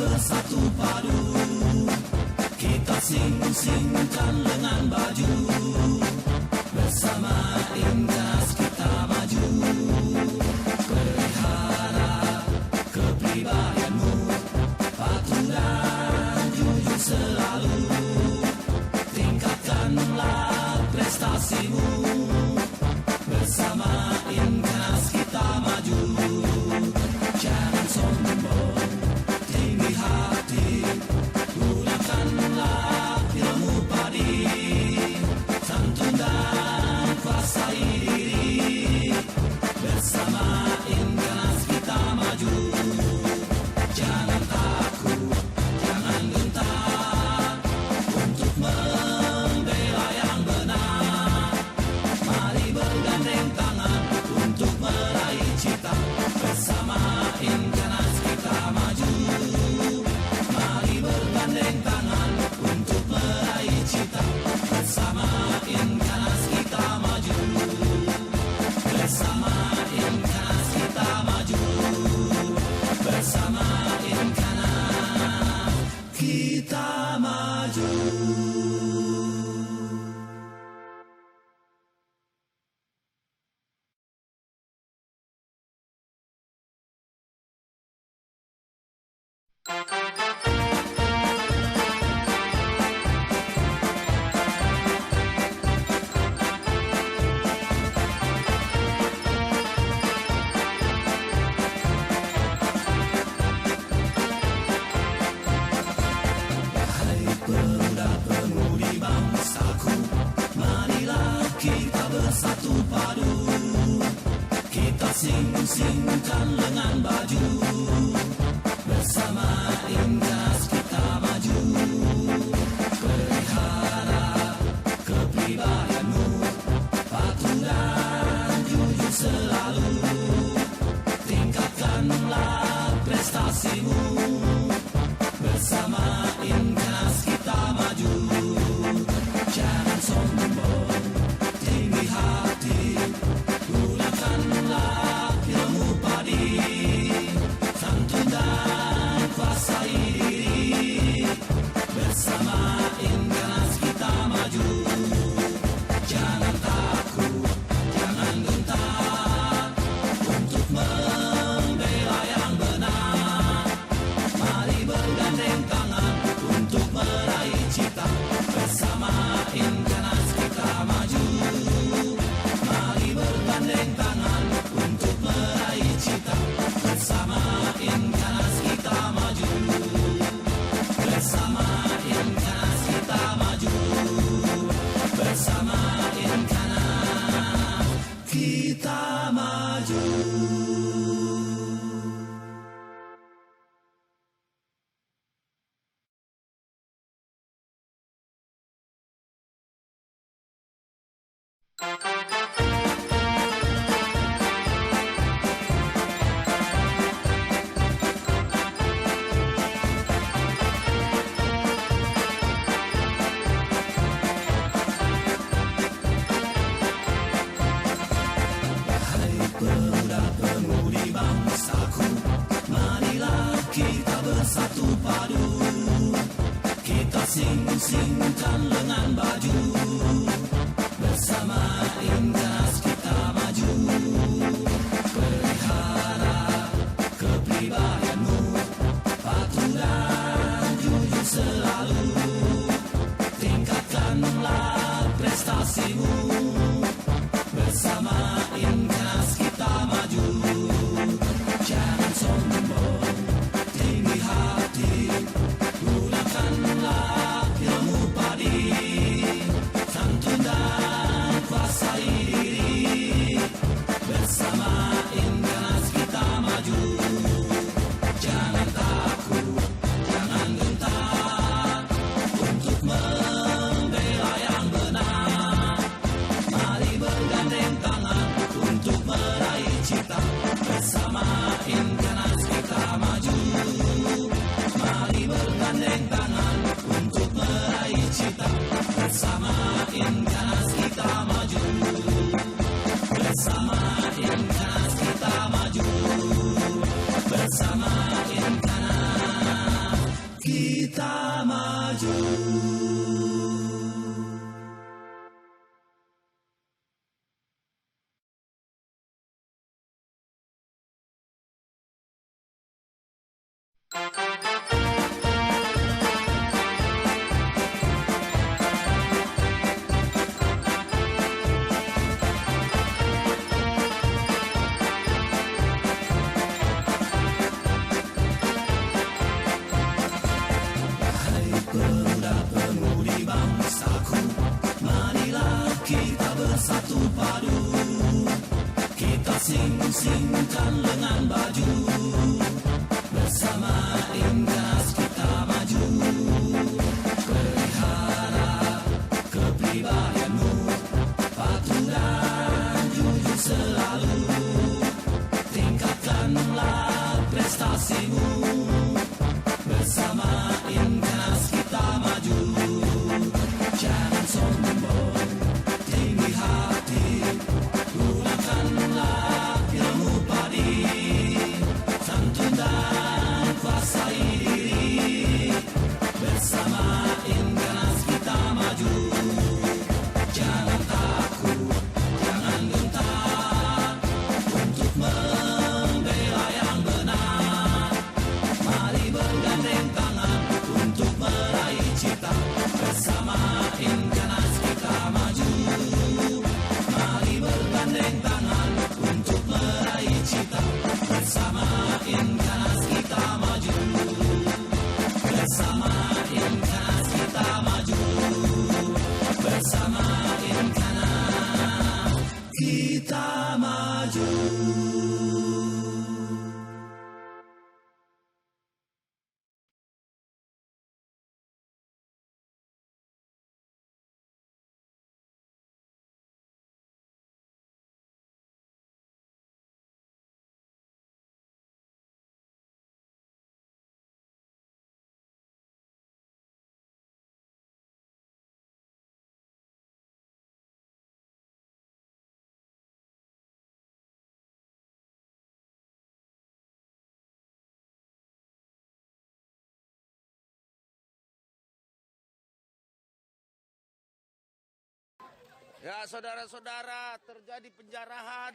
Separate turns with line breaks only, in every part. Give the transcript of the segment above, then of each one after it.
Bersatu padu, kita sing-singkan lengan baju. Bersama Inkas kita maju. Pelihara kepribadianmu, patuh dan jujur selalu. Tingkatkanlah prestasimu. Bersama Inkas kita maju. Jangan sombong, tinggi hati, gunakanlah ilmu padi, santun dan kuasai diri. Bersama Inkas kita maju. Jangan takut, jangan gentar untuk membela yang benar. Mari bergandeng tangan untuk meraih cita. Bersama Inkas kita maju. Mari bergandeng tangan untuk meraih cita. Bersama Inkas kita maju. Bersama Inkas kita maju. Bersama Inkas kita maju. Bersatu padu, kita sing-singkan lengan baju. Bersama Inkas kita maju. Pelihara kepribadianmu, patuh dan jujur selalu. Tingkatkanlah prestasimu. Bersama Inkas kita maju. Jangan sombong, tinggi hati, gunakanlah ilmu padi, santun dan kuasai diri. Bersama Inkas kita maju. Jangan takut, jangan gentar untuk membela yang benar. Mari bergandeng tangan untuk meraih cita. Bersama Inkas kita maju. Mari bergandeng tangan untuk meraih cita. Bersama Inkas kita maju. Bersama Inkas kita maju. Bersama Inkas kita maju. Pemuda-pemudi bangsaku, marilah kita bersatu padu. Kita sing-singkan lengan baju. Bersama Inkas kita maju. Pelihara kepribadianmu, patuh dan jujur selalu. Tingkatkanlah prestasimu. Bersama Inkas kita maju. Jangan sombong, tinggi hati, gunakanlah ilmu padi, santun dan kuasai diri. Bersama Inkas kita maju. Jangan takut, jangan gentar untuk membela yang benar. Inkanas kita maju, bersama Inkanas kita maju, bersama Inkanas kita maju. Pemuda-pemudi bangsaku, marilah kita bersatu padu, kita sing-singkan lengan baju, bersama Inkanas kita maju. Pelihara kepribadianmu, patuh dan jujur selalu, tingkatkanlah prestasimu, bersama Inkanas kita maju. Jangan sombong, tinggi hati, gunakanlah ilmu padi, santun dan kuasai diri, bersama Inkanas kita maju. Jangan takut, jangan gentar, untuk membela yang benar. Mari bergandeng tangan untuk meraih cita, bersama Inkanas kita maju. Mari bergandeng tangan untuk meraih cita, bersama Inkanas kita maju. Bersama Inkanas kita maju, bersama Inkanas kita maju.
Ya, saudara-saudara, terjadi penjarahan,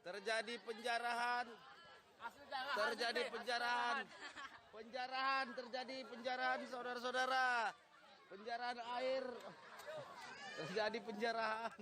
terjadi penjarahan, saudara-saudara, penjarahan air, terjadi penjarahan.